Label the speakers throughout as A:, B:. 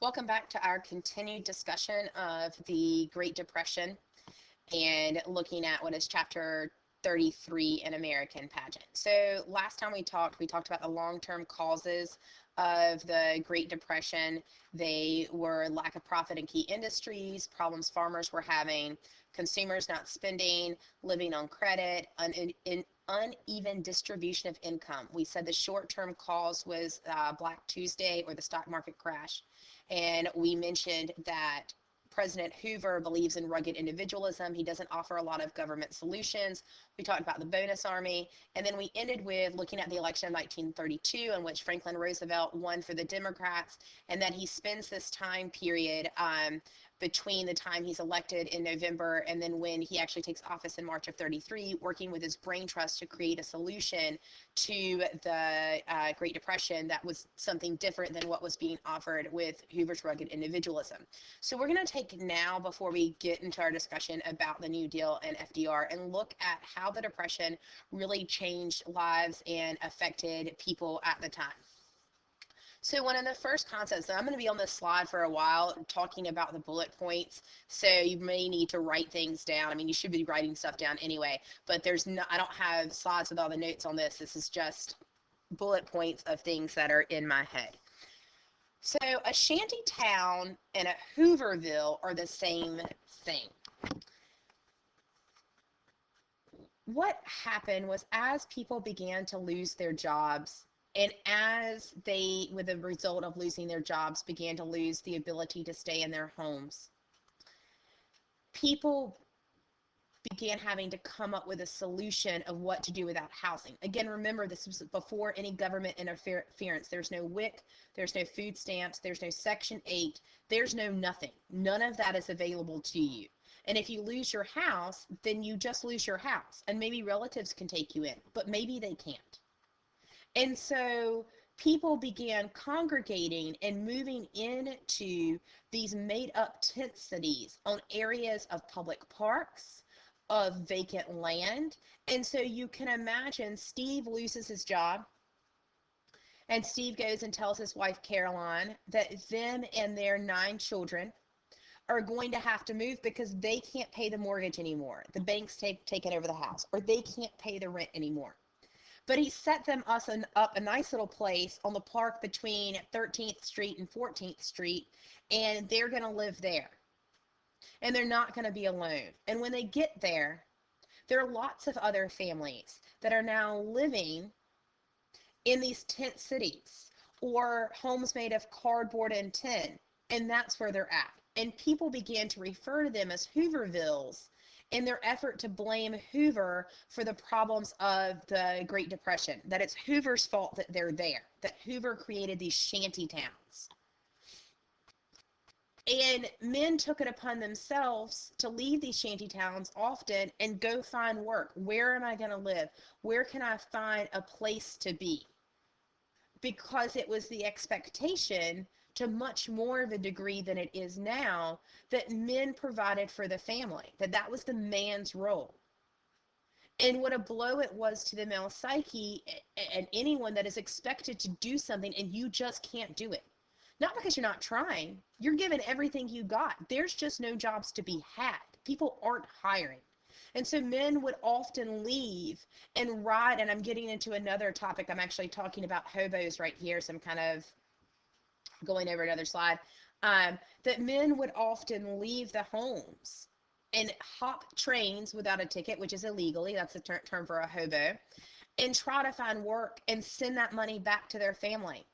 A: Welcome back to our continued discussion of the Great Depression and looking at what is chapter 33 in American Pageant. So last time we talked about the long-term causes of the Great Depression. They were lack of profit in key industries, problems farmers were having, consumers not spending, living on credit, uneven distribution of income. We said the short-term cause was Black Tuesday or the stock market crash. And we mentioned that President Hoover believes in rugged individualism. He doesn't offer a lot of government solutions. We talked about the bonus army. And then we ended with looking at the election of 1932, in which Franklin Roosevelt won for the Democrats, and that he spends this time period between the time he's elected in November and then when he actually takes office in March of 33, working with his brain trust to create a solution to the Great Depression that was something different than what was being offered with Hoover's rugged individualism. So we're going to take now, before we get into our discussion about the New Deal and FDR, and look at how the Depression really changed lives and affected people at the time. So one of the first concepts, and I'm going to be on this slide for a while talking about the bullet points, so you may need to write things down. I mean, you should be writing stuff down anyway, but I don't have slides with all the notes on this. This is just bullet points of things that are in my head. So a shanty town and a Hooverville are the same thing. What happened was, as people began to lose their jobs, and as they, with the result of losing their jobs, began to lose the ability to stay in their homes, people began having to come up with a solution of what to do without housing. Again, remember, this was before any government interference. There's no WIC, there's no food stamps, there's no Section 8, there's no nothing. None of that is available to you. And if you lose your house, then you just lose your house. And maybe relatives can take you in, but maybe they can't. And so people began congregating and moving into these made-up tent cities on areas of public parks, of vacant land. And so you can imagine Steve loses his job, and Steve goes and tells his wife Caroline that them and their 9 children are going to have to move because they can't pay the mortgage anymore. The bank's taken over the house, or they can't pay the rent anymore. But he set them up a nice little place on the park between 13th Street and 14th Street, and they're going to live there. And they're not going to be alone. And when they get there, there are lots of other families that are now living in these tent cities or homes made of cardboard and tin, and that's where they're at. And people began to refer to them as Hoovervilles in their effort to blame Hoover for the problems of the Great Depression, that it's Hoover's fault that they're there, that Hoover created these shanty towns. And men took it upon themselves to leave these shanty towns often and go find work. Where am I going to live? Where can I find a place to be? Because it was the expectation, to much more of a degree than it is now, that men provided for the family, that was the man's role. And what a blow it was to the male psyche and anyone that is expected to do something and you just can't do it. Not because you're not trying. You're given everything you got. There's just no jobs to be had. People aren't hiring. And so men would often leave and ride, and I'm getting into another topic. I'm actually talking about hobos right here, so I'm kind of going over another slide, that men would often leave the homes and hop trains without a ticket, which is illegally, that's the term for a hobo, and try to find work and send that money back to their family.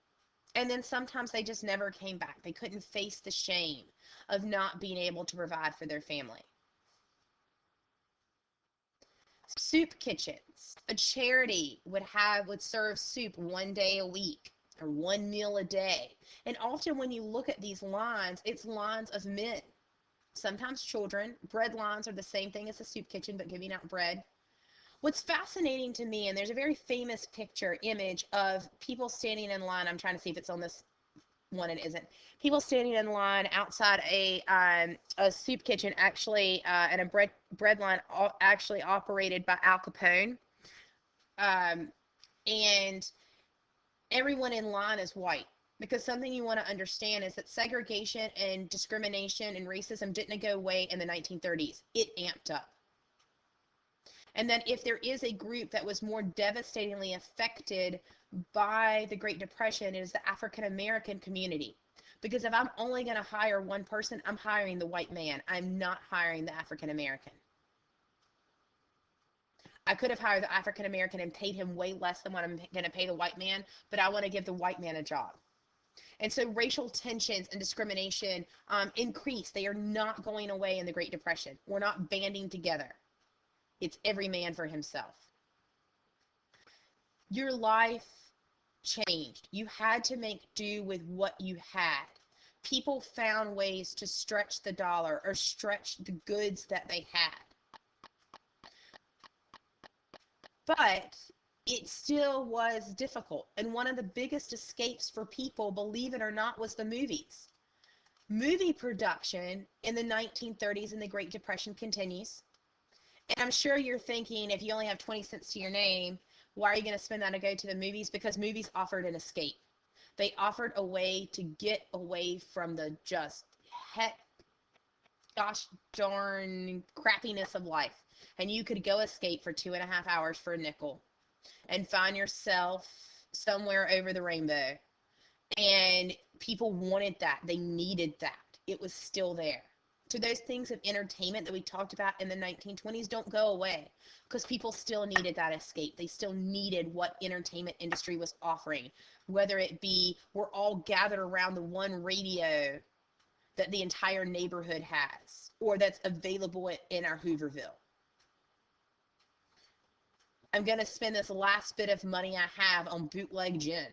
A: And then sometimes they just never came back. They couldn't face the shame of not being able to provide for their family. Soup kitchens. A charity would serve soup one day a week or one meal a day. And often when you look at these lines, it's lines of men, sometimes children. Bread lines are the same thing as a soup kitchen, but giving out bread. What's fascinating to me, and there's a very famous image of people standing in line. I'm trying to see if it's on this one, it isn't. People standing in line outside a soup kitchen, actually, and a bread line actually operated by Al Capone. And everyone in line is white. Because something you want to understand is that segregation and discrimination and racism didn't go away in the 1930s. It amped up. And that if there is a group that was more devastatingly affected by the Great Depression, it is the African American community. Because if I'm only going to hire one person, I'm hiring the white man. I'm not hiring the African American. I could have hired the African American and paid him way less than what I'm going to pay the white man, but I want to give the white man a job. And so racial tensions and discrimination increase. They are not going away in the Great Depression. We're not banding together. It's every man for himself. Your life changed. You had to make do with what you had. People found ways to stretch the dollar or stretch the goods that they had. But it still was difficult. And one of the biggest escapes for people, believe it or not, was the movies. Movie production in the 1930s and the Great Depression continues. And I'm sure you're thinking, if you only have 20 cents to your name, why are you going to spend that to go to the movies? Because movies offered an escape. They offered a way to get away from the just heck, gosh darn crappiness of life. And you could go escape for 2.5 hours for a nickel and find yourself somewhere over the rainbow. And people wanted that. They needed that. It was still there. So those things of entertainment that we talked about in the 1920s don't go away because people still needed that escape. They still needed what entertainment industry was offering, whether it be we're all gathered around the one radio that the entire neighborhood has or that's available in our Hooverville. I'm going to spend this last bit of money I have on bootleg gin.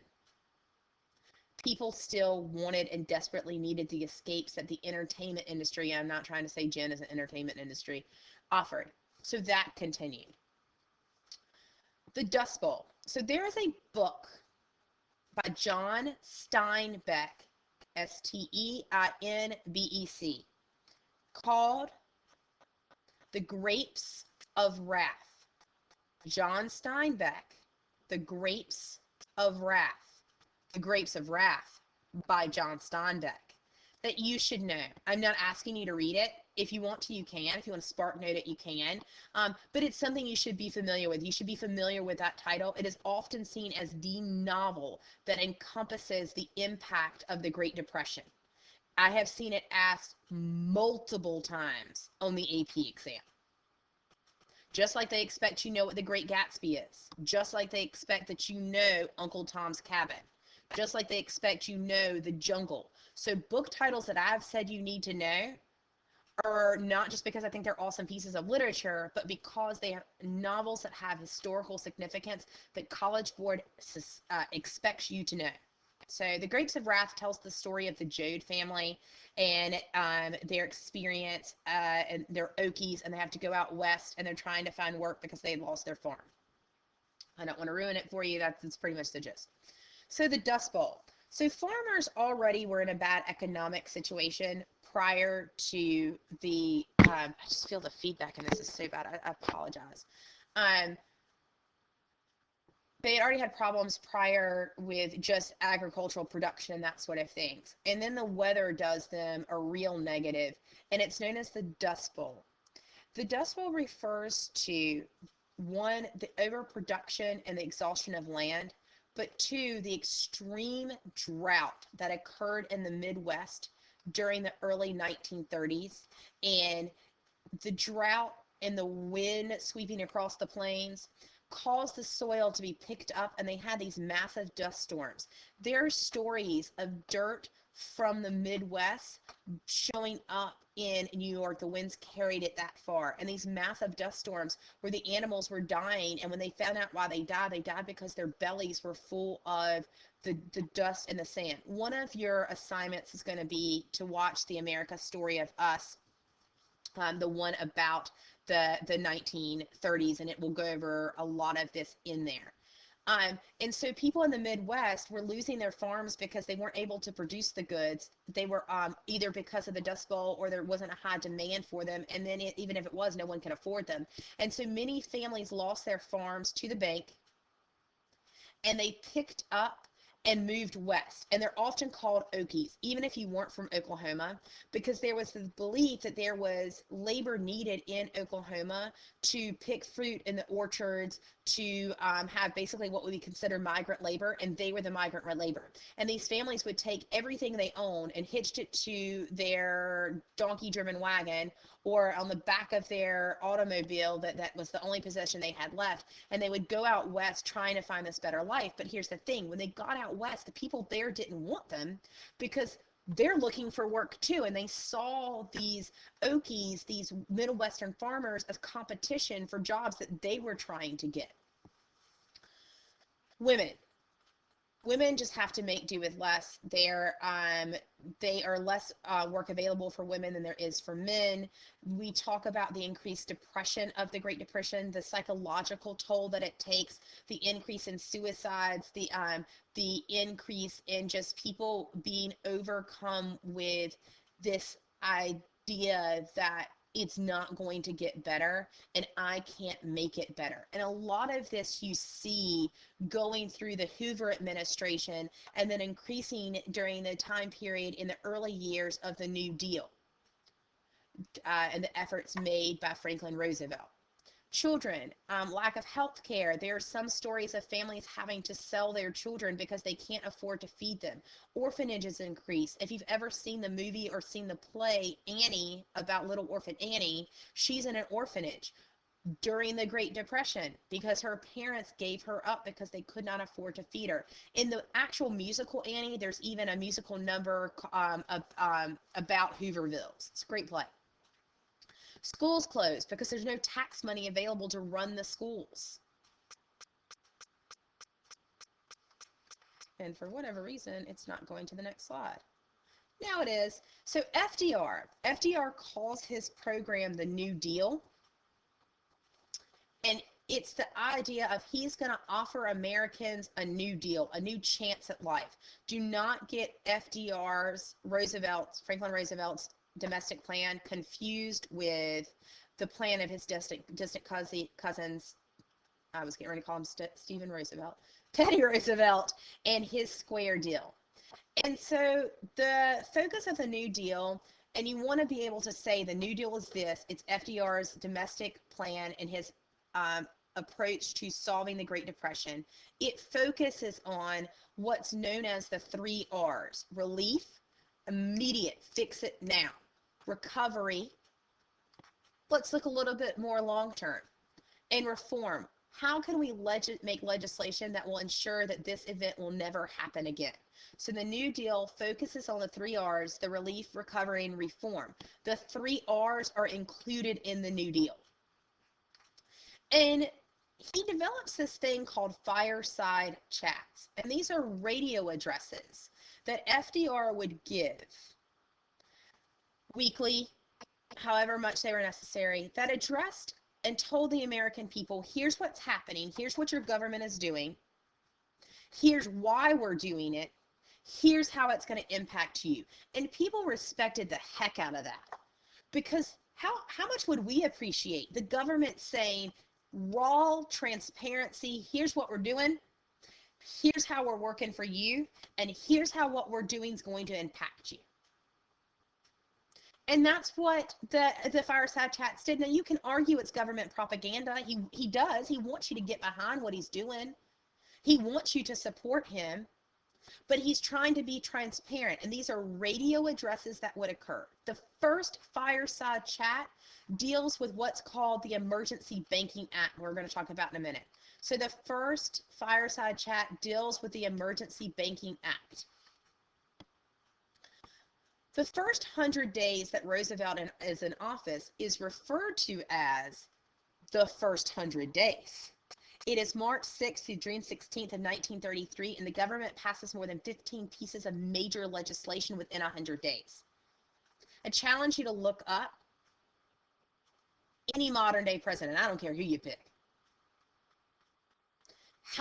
A: People still wanted and desperately needed the escapes that the entertainment industry, I'm not trying to say gin is an entertainment industry, offered. So that continued. The Dust Bowl. So there is a book by John Steinbeck, Steinbec, called The Grapes of Wrath. John Steinbeck, The Grapes of Wrath. The Grapes of Wrath by John Steinbeck, that you should know. I'm not asking you to read it. If you want to, you can. If you want to spark note it, you can. But it's something you should be familiar with. You should be familiar with that title. It is often seen as the novel that encompasses the impact of the Great Depression. I have seen it asked multiple times on the AP exam. Just like they expect you know what The Great Gatsby is. Just like they expect that you know Uncle Tom's Cabin. Just like they expect you know The Jungle. So book titles that I've said you need to know are not just because I think they're awesome pieces of literature, but because they are novels that have historical significance that College Board expects you to know. So The Grapes of Wrath tells the story of the Joad family and their experience, and they're Okies, and they have to go out west, and they're trying to find work because they had lost their farm. I don't want to ruin it for you. That's pretty much the gist. So the Dust Bowl. So farmers already were in a bad economic situation prior to the, I just feel the feedback and this is so bad. I apologize. They had already had problems prior with just agricultural production and that sort of things. And then the weather does them a real negative, and it's known as the Dust Bowl. The Dust Bowl refers to, one, the overproduction and the exhaustion of land, but two, the extreme drought that occurred in the Midwest during the early 1930s. And the drought and the wind sweeping across the plains caused the soil to be picked up, and they had these massive dust storms. There are stories of dirt from the Midwest showing up in New York. The winds carried it that far, and these massive dust storms where the animals were dying, and when they found out why they died because their bellies were full of the dust and the sand. One of your assignments is going to be to watch the America Story of Us, the one about the 1930s, and it will go over a lot of this in there. And so people in the Midwest were losing their farms because they weren't able to produce the goods. They were either because of the Dust Bowl or there wasn't a high demand for them, and then even if it was, no one could afford them. And so many families lost their farms to the bank, and they picked up and moved west. And they're often called Okies, even if you weren't from Oklahoma, because there was the belief that there was labor needed in Oklahoma to pick fruit in the orchards, to have basically what would be considered migrant labor, and they were the migrant labor. And these families would take everything they owned and hitched it to their donkey-driven wagon or on the back of their automobile that was the only possession they had left, and they would go out west trying to find this better life. But here's the thing, when they got out west, the people there didn't want them because they're looking for work too, and they saw these Okies, these Middle Western farmers, as competition for jobs that they were trying to get. Women just have to make do with less. They are less work available for women than there is for men. We talk about the increased depression of the Great Depression, the psychological toll that it takes, the increase in suicides, the increase in just people being overcome with this idea that it's not going to get better and I can't make it better. And a lot of this you see going through the Hoover administration and then increasing during the time period in the early years of the New Deal and the efforts made by Franklin Roosevelt. Children, lack of health care. There are some stories of families having to sell their children because they can't afford to feed them. Orphanages increase. If you've ever seen the movie or seen the play Annie, about little orphan Annie, she's in an orphanage during the Great Depression because her parents gave her up because they could not afford to feed her. In the actual musical Annie, there's even a musical number about Hoovervilles. It's a great play. Schools closed because there's no tax money available to run the schools. And for whatever reason, it's not going to the next slide. Now it is. So FDR calls his program the New Deal. And it's the idea of he's going to offer Americans a new deal, a new chance at life. Do not get Franklin Roosevelt's domestic plan confused with the plan of his distant cousins. I was getting ready to call him Stephen Roosevelt, Teddy Roosevelt, and his square deal. And so the focus of the New Deal, and you want to be able to say the New Deal is this, it's FDR's domestic plan and his approach to solving the Great Depression. It focuses on what's known as the 3 R's: relief, immediate, fix it now; recovery, let's look a little bit more long term; and reform, how can we make legislation that will ensure that this event will never happen again? So the New Deal focuses on the 3 R's: the relief, recovery, and reform. The 3 R's are included in the New Deal. And he develops this thing called fireside chats. And these are radio addresses that FDR would give weekly, however much they were necessary, that addressed and told the American people, here's what's happening, here's what your government is doing, here's why we're doing it, here's how it's going to impact you. And people respected the heck out of that, because how much would we appreciate the government saying, raw transparency, here's what we're doing, here's how we're working for you, and here's how what we're doing is going to impact you. And that's what the fireside chats did. Now, you can argue it's government propaganda. He does. He wants you to get behind what he's doing. He wants you to support him. But he's trying to be transparent. And these are radio addresses that would occur. The first fireside chat deals with what's called the Emergency Banking Act, we're going to talk about in a minute. So the first fireside chat deals with the Emergency Banking Act. The first 100 days that Roosevelt is in office is referred to as the first 100 days. It is March 6th through June 16th of 1933, and the government passes more than 15 pieces of major legislation within 100 days. I challenge you to look up any modern day president, I don't care who you pick.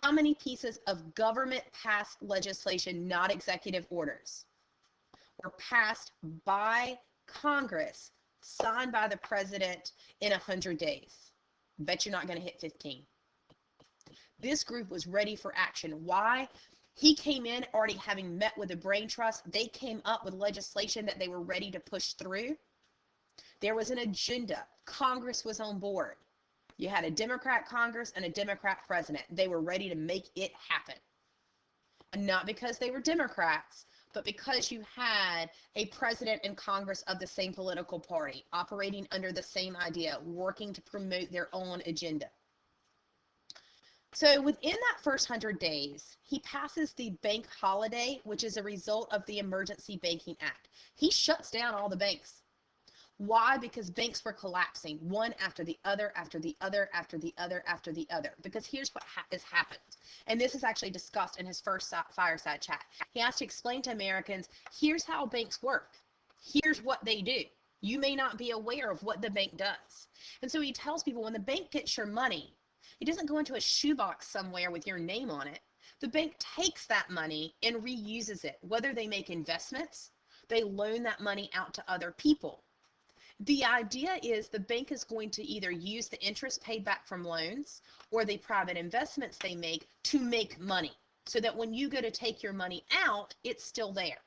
A: How many pieces of government passed legislation, not executive orders, were passed by Congress, signed by the president in 100 days? Bet you're not going to hit 15. This group was ready for action. Why? He came in already having met with the brain trust. They came up with legislation that they were ready to push through. There was an agenda. Congress was on board. You had a Democrat Congress and a Democrat president. They were ready to make it happen. And not because they were Democrats, but because you had a president and Congress of the same political party, operating under the same idea, working to promote their own agenda. So within that first 100 days, he passes the bank holiday, which is a result of the Emergency Banking Act. He shuts down all the banks. Why? Because banks were collapsing, one after the other, after the other, after the other, after the other. Because here's what has happened. And this is actually discussed in his first fireside chat. He has to explain to Americans, here's how banks work. Here's what they do. You may not be aware of what the bank does. And so he tells people, when the bank gets your money, it doesn't go into a shoebox somewhere with your name on it. The bank takes that money and reuses it. Whether they make investments, they loan that money out to other people. The idea is the bank is going to either use the interest paid back from loans or the private investments they make to make money, so that when you go to take your money out, it's still there.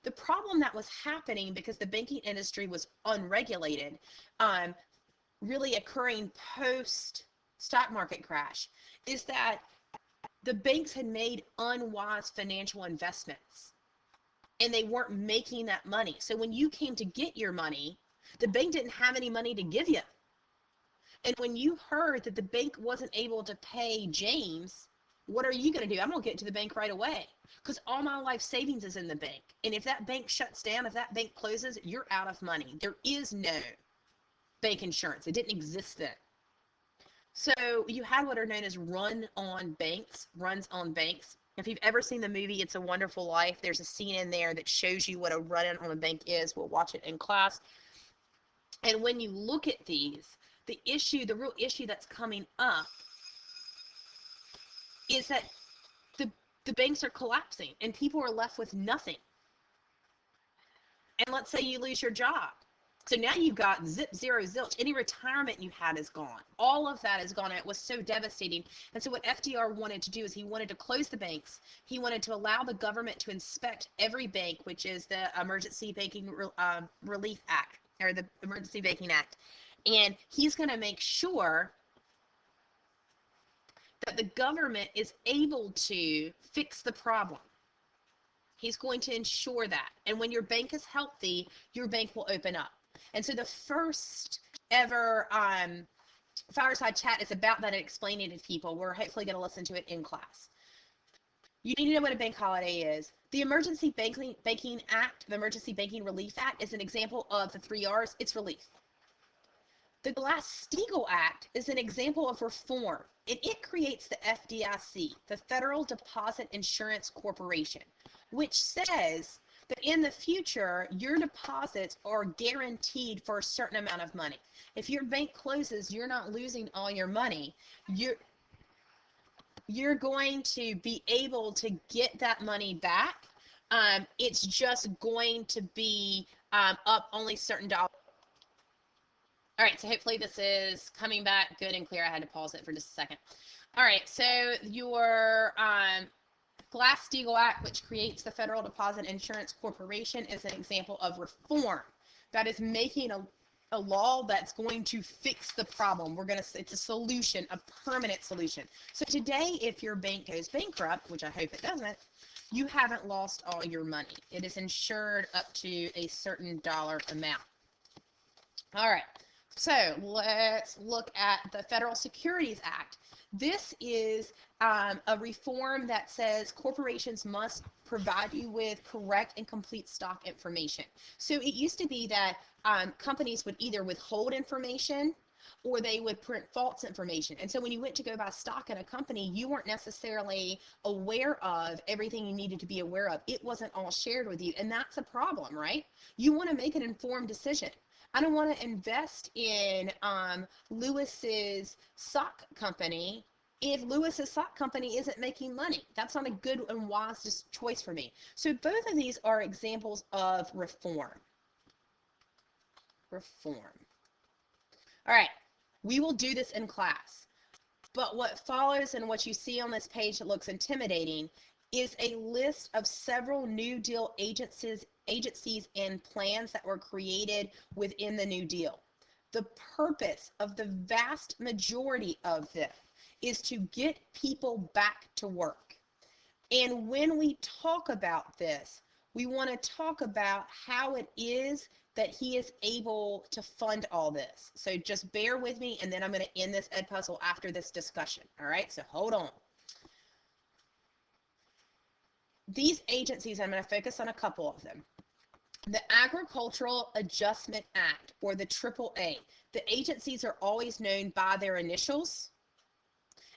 A: The problem that was happening, because the banking industry was unregulated, really occurring post stock market crash, is that the banks had made unwise financial investments and they weren't making that money. So when you came to get your money, the bank didn't have any money to give you. And when you heard that the bank wasn't able to pay James, what are you going to do? I'm going to get to the bank right away, because all my life savings is in the bank. And if that bank shuts down, if that bank closes, you're out of money. There is no bank insurance. It didn't exist then. So you had what are known as runs on banks. If you've ever seen the movie It's a Wonderful Life, there's a scene in there that shows you what a run on a bank is. We'll watch it in class. And when you look at these, the real issue that's coming up is that the banks are collapsing and people are left with nothing. And let's say you lose your job. So now you've got zip, zero, zilch. Any retirement you had is gone. All of that is gone. It was so devastating. And so what FDR wanted to do is he wanted to close the banks. He wanted to allow the government to inspect every bank, which is the Emergency Banking Relief Act, or the Emergency Banking Act. And he's going to make sure that the government is able to fix the problem. He's going to ensure that. And when your bank is healthy, your bank will open up. And so the first ever fireside chat is about that and explaining it to people. We're hopefully going to listen to it in class. You need to know what a bank holiday is. The Emergency Banking Act, the Emergency Banking Relief Act, is an example of the 3 R's. It's relief. The Glass-Steagall Act is an example of reform, and it creates the FDIC, the Federal Deposit Insurance Corporation, which says that in the future, your deposits are guaranteed for a certain amount of money. If your bank closes, you're not losing all your money. You're going to be able to get that money back. It's just going to be up only certain dollars. All right, so hopefully this is coming back good and clear. I had to pause it for just a second. All right, so your Glass-Steagall Act, which creates the Federal Deposit Insurance Corporation, is an example of reform that is making a law that's going to fix the problem. It's a solution, a permanent solution. So today, if your bank goes bankrupt, which I hope it doesn't, you haven't lost all your money. It is insured up to a certain dollar amount. All right. So let's look at the Federal Securities Act. This is a reform that says corporations must provide you with correct and complete stock information. So it used to be that companies would either withhold information or they would print false information. And so when you went to go buy stock in a company, you weren't necessarily aware of everything you needed to be aware of. It wasn't all shared with you. And that's a problem, right? You want to make an informed decision. I don't want to invest in Lewis's sock company if Lewis's sock company isn't making money. That's not a good and wise choice for me. So both of these are examples of reform. Reform. All right, we will do this in class. But what follows and what you see on this page that looks intimidating is a list of several New Deal agencies and plans that were created within the New Deal. The purpose of the vast majority of them is to get people back to work. And when we talk about this, we want to talk about how it is that he is able to fund all this. So just bear with me, and then I'm going to end this Edpuzzle after this discussion. All right, so hold on. These agencies, I'm going to focus on a couple of them. The Agricultural Adjustment Act, or the AAA. The agencies are always known by their initials.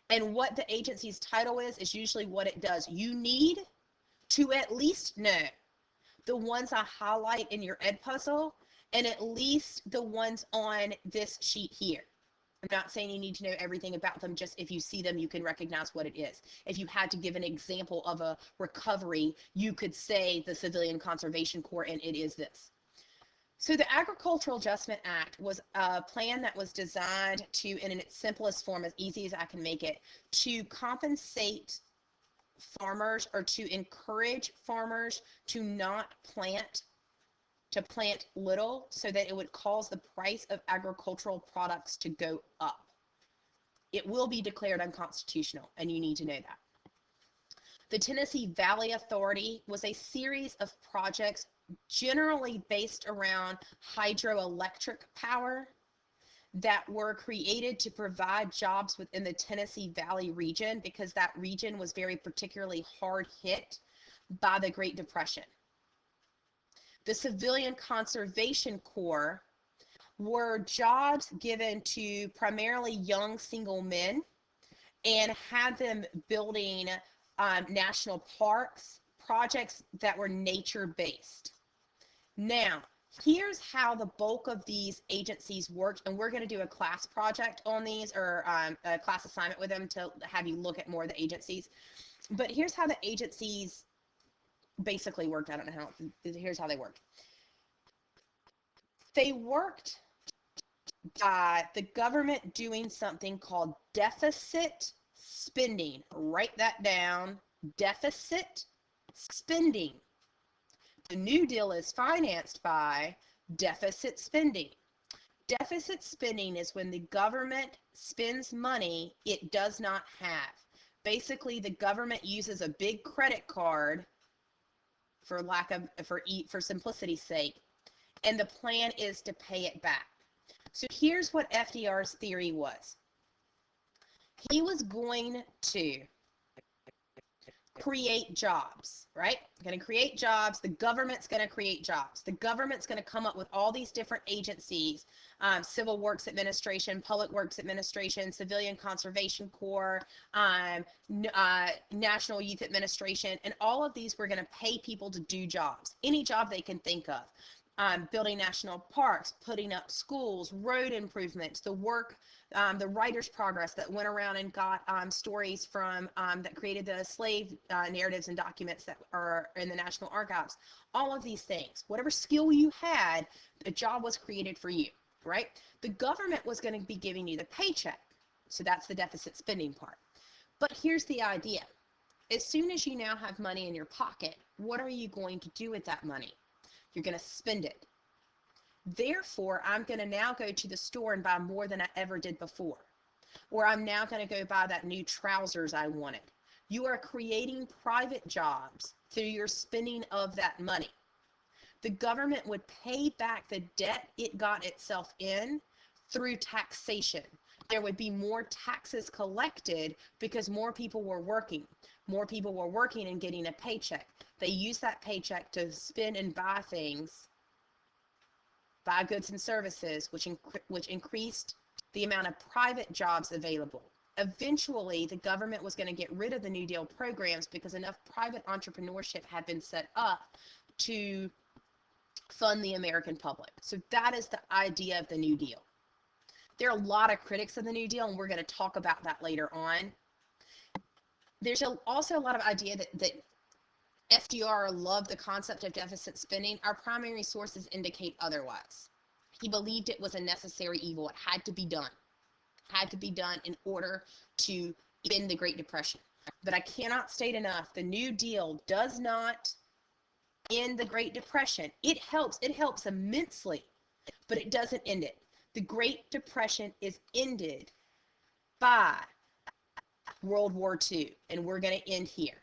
A: And what the agency's title is usually what it does. You need to at least know the ones I highlight in your Edpuzzle, and at least the ones on this sheet here. I'm not saying you need to know everything about them, just if you see them, you can recognize what it is. If you had to give an example of a recovery, you could say the Civilian Conservation Corps, and it is this. So the Agricultural Adjustment Act was a plan that was designed to, in its simplest form, as easy as I can make it, to compensate farmers, or to encourage farmers to not plant little, so that it would cause the price of agricultural products to go up. It will be declared unconstitutional, and you need to know that. The Tennessee Valley Authority was a series of projects generally based around hydroelectric power that were created to provide jobs within the Tennessee Valley region, because that region was very particularly hard hit by the Great Depression. The Civilian Conservation Corps were jobs given to primarily young single men, and had them building national parks, projects that were nature-based. Now, here's how the bulk of these agencies worked, and we're going to do a class project on these, or a class assignment with them to have you look at more of the agencies. But here's how the agencies basically worked. I don't know how. Here's how they worked. They worked by the government doing something called deficit spending. Write that down. Deficit spending. The New Deal is financed by deficit spending. Deficit spending is when the government spends money it does not have. Basically, the government uses a big credit card, for simplicity's sake, and the plan is to pay it back. So here's what FDR's theory was. He was going to create jobs, right? Going to create jobs. The government's going to create jobs. The government's going to come up with all these different agencies, Civil Works Administration, Public Works Administration, Civilian Conservation Corps, National Youth Administration, and all of these were going to pay people to do jobs, any job they can think of. Building national parks, putting up schools, road improvements, the Writer's Progress that went around and got stories from that created the slave narratives and documents that are in the National Archives. All of these things, whatever skill you had, a job was created for you, right? The government was going to be giving you the paycheck. So that's the deficit spending part. But here's the idea. As soon as you now have money in your pocket, what are you going to do with that money? You're going to spend it. Therefore, I'm going to now go to the store and buy more than I ever did before. Or I'm now going to go buy that new trousers I wanted. You are creating private jobs through your spending of that money. The government would pay back the debt it got itself in through taxation. There would be more taxes collected because more people were working. More people were working and getting a paycheck. They used that paycheck to spend and buy things, buy goods and services, which increased the amount of private jobs available. Eventually, the government was going to get rid of the New Deal programs because enough private entrepreneurship had been set up to fund the American public. So that is the idea of the New Deal. There are a lot of critics of the New Deal, and we're going to talk about that later on. There's also a lot of idea that FDR loved the concept of deficit spending. Our primary sources indicate otherwise. He believed it was a necessary evil. It had to be done. Had to be done in order to end the Great Depression. But I cannot state enough, the New Deal does not end the Great Depression. It helps immensely, but it doesn't end it. The Great Depression is ended by World War II, and we're going to end here.